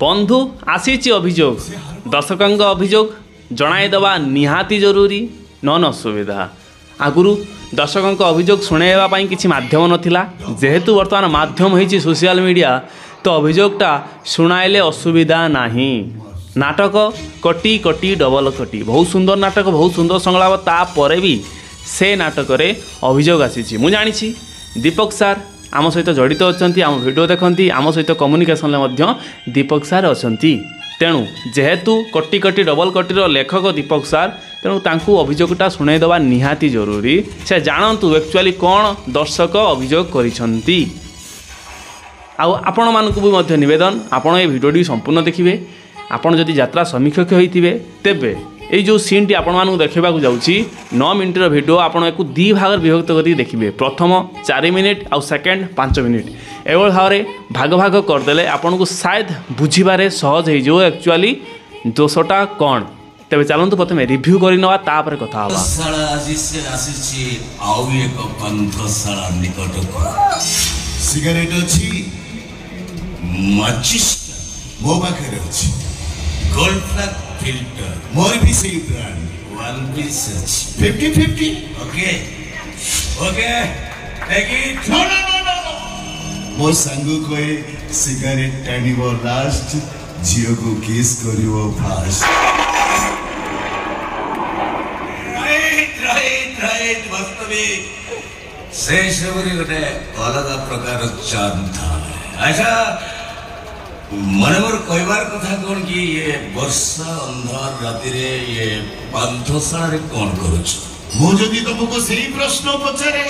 बंधु आसी अभियोग दर्शकों अभियोग जणाइदेवा निहाती जरूरी नन असुविधा आगुरी दर्शकों अभियोग शुणाइवाई किसी मध्यम नाला जेहेतु बर्तमान मध्यम होती सोशल मीडिया तो अभियोगटा शुणाइले असुविधा नहीं। नाटक कटी कटी डबल कटी बहुत सुंदर नाटक बहुत सुंदर संलाप तापर भी से नाटक रे अभियोग आसी मु जानी दीपक सार आम सहित जड़ित अच्छा आम भिडियो देखती आम सहित कम्युनिकेशन दीपक सार अच्छा तेणु जेहेतु कटी कटी डबल कटीर लेखक दीपक सार तेणु तांकु अभियोगटा शुणाइदेवा निहाती जरूरी से जानतु एक्चुअली कौन दर्शक अभियोग करिसंती। आपण मानक भी मध्य निवेदन आपण ये भिडियोटी संपूर्ण देखिए आपण जदि यात्रा समीक्षक होइथिबे तेबे ये जो सीन टी आपण मानक देखा जाउछि 9 मिनिटर भिडियो आपण एक दी भाग विभक्त कर देखिए प्रथम 4 मिनिट आउ सेकेंड 5 मिनिट एवं भाव में भाग भाग करदे आपन को शायद बुझीबारे सहज हो एक्चुअली दोषटा कौन तेरे चलतु प्रथम रिव्यू करवा तापर कथा हवा। सिगरेट अच्छी माचिस मो पाखे अच्छी गोल्ड फ्लैग फिल्टर मोर भी सही brand one piece 50-50 okay okay take it no no no no मो संगु कोए सिगरेट टानिबो लास्ट जियो को किस करिवो फास्ट राइट वास्तविक से सबरी गोटे अलग प्रकार चार्म था। अच्छा मन मोर कहबार कथा कौन कि ये वर्षा अंधार राति रे ये पांथशाला रे कौन करूछ मु जदि तुमको सही प्रश्न पचारे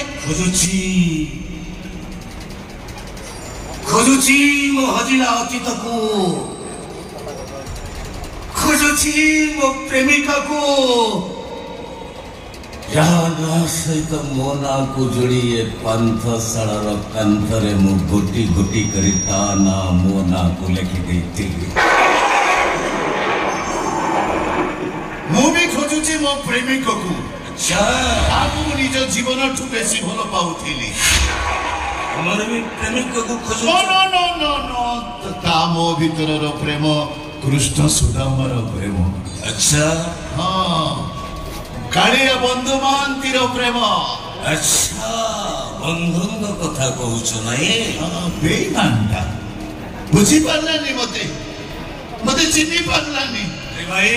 खोजुची मो हजिला अतीत को खोजुची मो प्रेमिका को सहित मो ना को जोड़ी ये पांथशाला कांथरे मु गोटी गोटी करी ता ना मो ना को लिखि देती मु भी खोजुची मो प्रेमिक को अच्छा आपु निज जीवन ठु बेसी भल पाउथिली हमर भी प्रेमिक को खोजु नो नो नो नो तो ता मो भीतर प्रेम कृष्ण सुदामर प्रेम अच्छा हां कालिया बंधु महांतीर प्रेम अच्छा बंधुंग कथा कहूच नहीं बेईमानटा बुझी पारलानी मते मते चिन्ही पारलानी भाई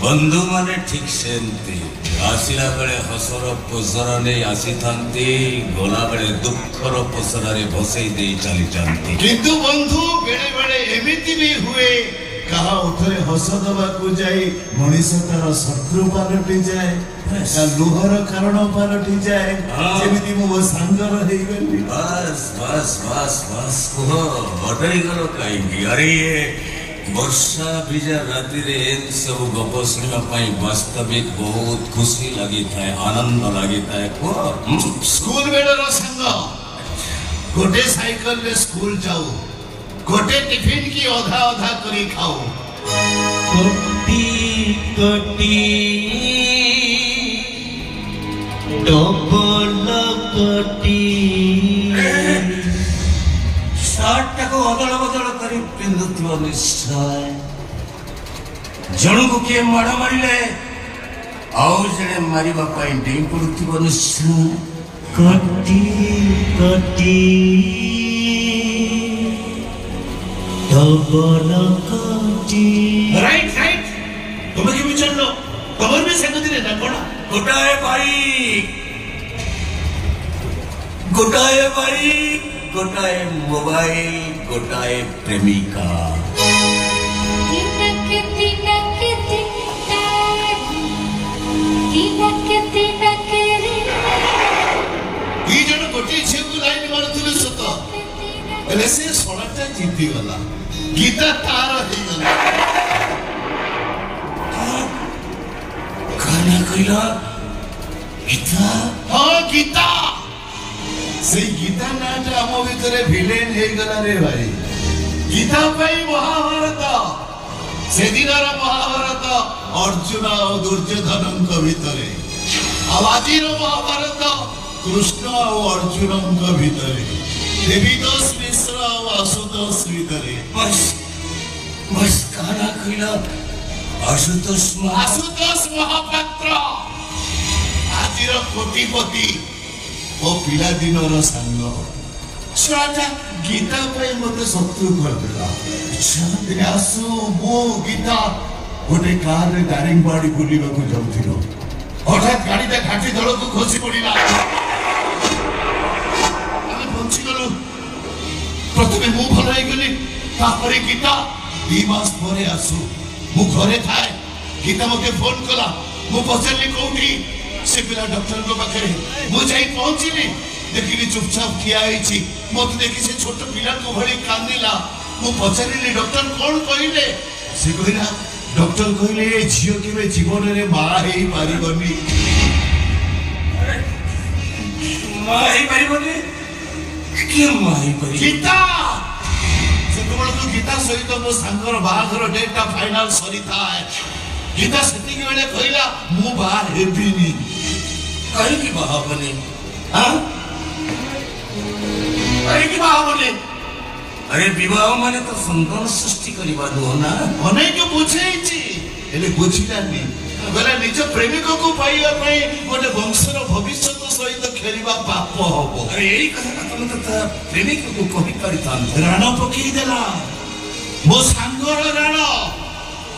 बंधु माने ठीक सेंती आसिला बेले हसर पसरा नहीं आसी थांती गोला बेले दुखर पसरा रे बसई दे चली जानती किंतु बंधु बेले बेले एमिति भी हुए कहा उठरे हस दबा को जाई मनीष तार शत्रु पालटी जाए लुहर कारण पालटी जाए जेमिति मो सांगर हेई गली बस बस बस बस को हटई गलो काई अरे ये वर्षा बिजा राति रे एन सब गप सुनला पाई वास्तविक बहुत खुशी लगी थाए आनंद लगी थाए को स्कूल बेडर संग गोटे साइकिल रे स्कूल जाऊ गोटे टिफिन की ओधा ओधा करी खाओ कोटी कोटी डबल कोटी शर्ट को अदल बदल करी पिंदुत्व निश्चय जणु को के माड़ मारिले आउ जणे मारिबा पाई डेई पडुथिबो निश्चय कोटी कोटी राइट राइट तुम्हें क्यों विचार लो कमर में संगति रहना कोना गोटाए भाई गोटाए मोबाइल गोटाए प्रेमिका ये जन गोटी छेउ लाइन मारथुले सत एले से सोलाटा जीती गला गीता तार ही गला गाना कइला गीता हां गीता से गीता नाटा हम भीतर विलेन हे गला रे भाई गीता पई महाभारत से दिनर महाभारत अर्जुन और दुर्योधन को भीतरे आवाजीर महाभारत कृष्ण और अर्जुन को भीतरे देवीदास मिश्र और आशुतोष भितर बस बस काना कहला आशुतोष महापात्र आजिर कोटिपति ओ पिला दिनर सांग छुआटा गीता पे मते शत्रु करदेला दिने आसु मो गीता गोटे कार रे दारिंगबाड़ी बुलिबा को जाउथिलो हठात गाड़ीटा घाटी दल को खसी पड़िला आमे पहुंची गलु प्रथमे मु भलो होई गली तापरे गीता 2 मास परे आसु मु घरे थाए गीता मते फोन कला मु पछरली कोठी से पिला डॉक्टर को पाखे मु जाई पहुंचीली देखिली चुपचाप किया आईची मत देखि से छोट पिला को भली कांदिला मु पछरली डॉक्टर कोन कहिले से कहिला डॉक्टर कहिले झियो केबे जीवन रे मा हेई पारिबनी के माई परी गीता से तो गीता सहित मो सांगर बाघर डेटा फाइनल सरी थाए गीता सेति के बेले कहिला मु बा हेबिनी कहि की बाहा बने हां कहि की बाहा बने अरे विवाह माने तो संतान सृष्टि करिबा दो ना अनेक बुझेइची एले बुझिलानी गला निज प्रेमिक को पाइबा पई गोटे वंशर भविष्य सहित खेलिबा पाप हबो अरे एई कथा तुम तो प्रेमिक को कहि परितान राण पकई देला मो सांगर राण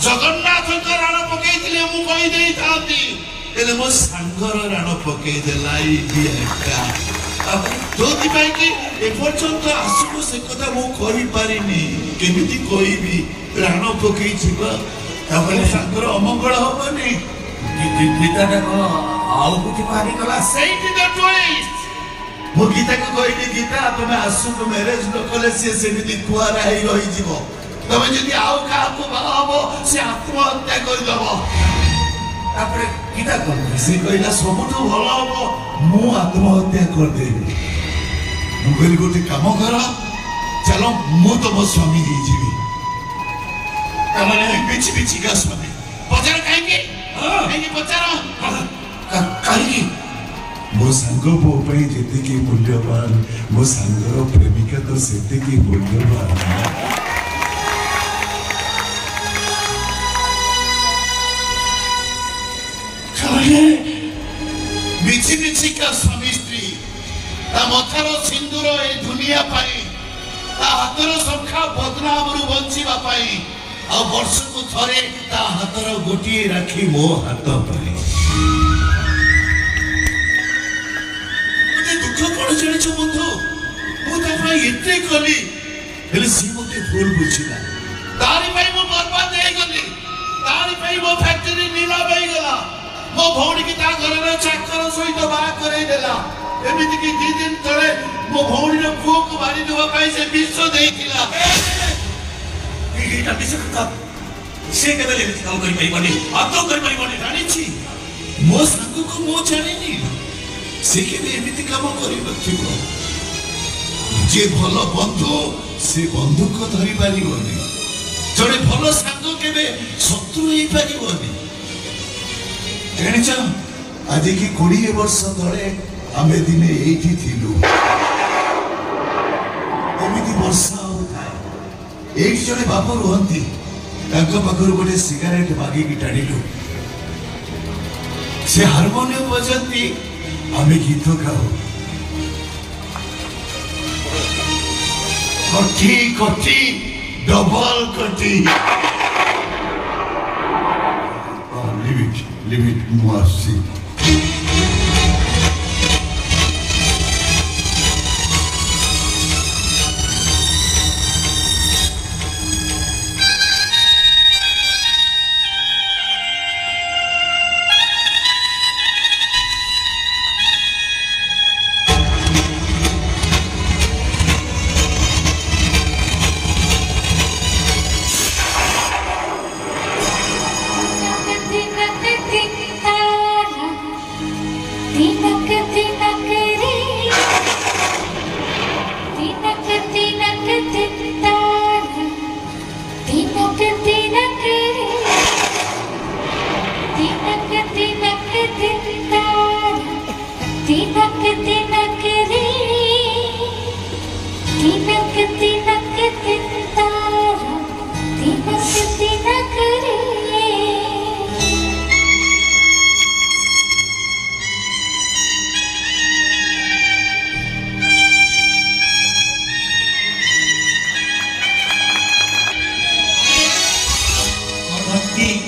जगन्नाथ को राण पकई दिले मु कहि देई थांती एले मो सांगर राण पकई देलाई बिएका जोति पाई कि ए पर्यंत आसुको से कथा मु कहि पारिनी केमिति कहिबी राण पकई छिबा तापले सांगर अमंगल हबनी गीता को आउ कुछ पानी कला सेइटी द ट्विस्ट मो गीता को कहिली गीता तुमे आसु को मैरिज न कले से सेमिति कुआरा ही रही जीवो तमे जदी आउ का को बाबो से आत्महत्या कर दबो तापरे गीता कोन से कहिला सबटु भलो हबो मु आत्महत्या कर देबी मु कहली गोटे काम करा चलो मु तो मो स्वामी ही जीवी तमने बिछि बिछि का स्वामी पचार काहे के काहे पचार काहे मो सांग पो पई जेते की मूल्यवान मो सांगर प्रेमिका तो सेते की मूल्यवान बिछि बिछि का स्वामी स्त्री ता मथार सिंदूर ए दुनिया पाई ता हातर संखा बदनाम रु बंचिबा पाई आ वर्ष को थरे ता हातर गोटिए राखी मो हाथ पाई दुख कौन जानी बंधु मुझे एते कली सी मत भूल बुझला तारी भाई मो बर्बाद हो गली तारी भाई मो फैक्ट्री नीला बई गला मो भौणी की ता घर रे चाकर सहित बा करे देला एमिति की 2 दिन तळे मो भौणी रो पुओ को मारी देवा पाई से विश्व देइथिला एटा विश्व का से केबे एमिति काम करि परिबनी आ तो करि परिबनी जानि छी मो संग को मो जानिनी से केबे एमिति काम करि नथिबो जे भलो बंधु से बंधु को धरि पारिबोनी जड़े भलो सांग केबे शत्रु ही पारिबोनी जानिछ आज की 20 वर्ष तळे आमे दिने एठी थिलु एमिति वर्षा होताय एक जने बाप रुहंती तांका पाखर गोटे सिगारेट मागी की टाणिलु से हारमोनियम बजंती आमे गीत गाओ कटी कटी डबल कटी leave it moi see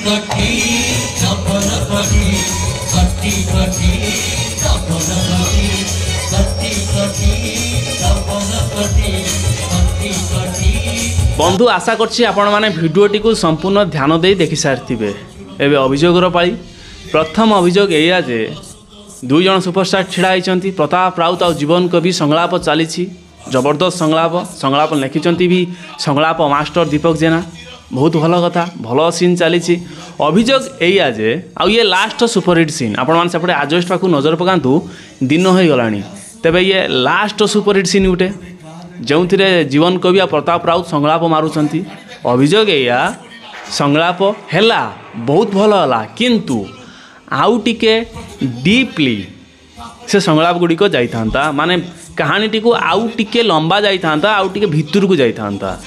कटी चपल कटी कटी कटी चपल कटी कटी कटी चपल कटी कटी कटी। बंधु आशा करछि आपण माने भिडियोटी को संपूर्ण ध्यान दे देखि सारिथिबे। एबे अभियोगर पाई प्रथम अभियोग एया जे दुई जन सुपरस्टार छिड़ा होइचंती। प्रताप राउत और जीवन कवि संलाप चली जबरदस्त संलाप लिखिंट भी संलाप मास्टर दीपक जेना बहुत भल कथा भल सीन चली। अभियोग एया जे आउ ये लास्ट सुपरहिट सीन आपण मैंने सेपटे आजस्ट पाक नजर पकातु दिन हो गलानी तेबे ये लास्ट सुपरहिट सीन गुटे जो जीवन कवि आ प्रताप राउत संलाप मारुंट। अभियोग एया संलाप हैला बहुत भल है किंतु आउ टिके डीपली से संलाप गुड़िक जाइथा माने कहानीटी को आउ टिके लंबा जाइथा आउ टिके भितर को जाइथा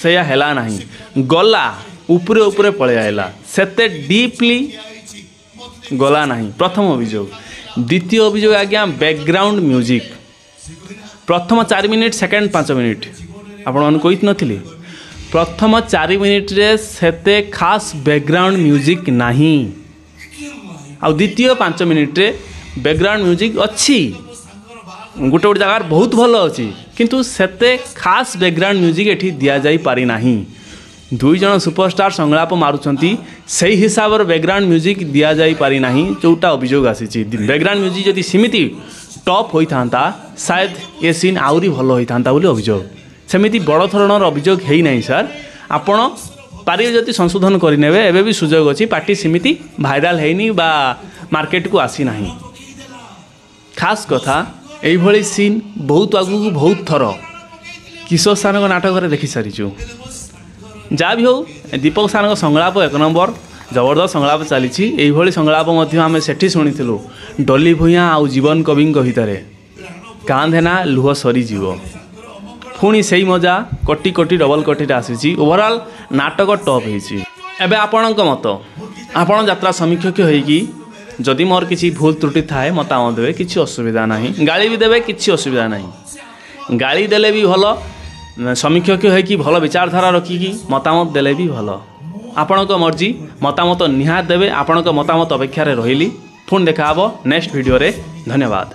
से हैला नहीं गला उपरे उपरे पळे आइला सेते डीपली गला नहीं। प्रथम अभियोग। द्वितीय अभियोग आज्ञा बैकग्राउंड म्यूजिक प्रथम 4 मिनिट सेकेंड 5 मिनिट आपण कही नथिली प्रथम 4 मिनिट रे सेते खास बैकग्राउंड म्यूजिक नहीं आ द्वितीय 5 मिनिट रे बैकग्राउंड म्यूजिक अच्छी गोटे गोटे जगार बहुत भल अच्छी किंतु सेते खास बैकग्राउंड म्यूजिक एठी दिया जाई पारि नहीं। दुई जन सुपरस्टार संलाप मारुचंती से हिसाब से बैकग्राउंड म्यूजिक दिया जाई पारि नहीं जोटा अभियोग आसी। बैकग्राउंड म्यूजिक जदि सिमिति टॉप होता शायद ये सीन आउरी भल होता बोली अभियोग सेमिति बड़ धरणर अभियोग है नहीं सर आपण पारे जदि संशोधन करने एवं भी सुजोग अच्छी पार्टी सिमिति भाइराल है बा मार्केट को आसी नहीं। खास कथा यही सीन बहुत आगू बहुत थर किशोर सार नाटक देखी सारीचु जहाँ भी हो दीपक सार संलाप 1 नंबर जबरदस्त संलाप चली संलाप आम सेठी शुणीलु डली भूया आउ जीवन कवि भितर कांधेना लुह सरीजीव पुणी से मजा कटी कटी डबल कटी आसी ओवरऑल नाटक टॉप होइछि। एबे आपणक मत आपण यात्रा समीक्षक होइकी जदि मोर किसी भूल त्रुटि थाए मतामत देवे किसी असुविधा नहीं गाली भी देवे किसी असुविधा नहीं गाली देले भी भल समीक्षक होइकी भल विचारधारा रखिकी मतामत देले भी भल आपणक मर्जी मतामत निहात देवे आपणक मतामत अपेक्षा रहिली पुणी देखा नेक्स्ट वीडियो रे धन्यवाद।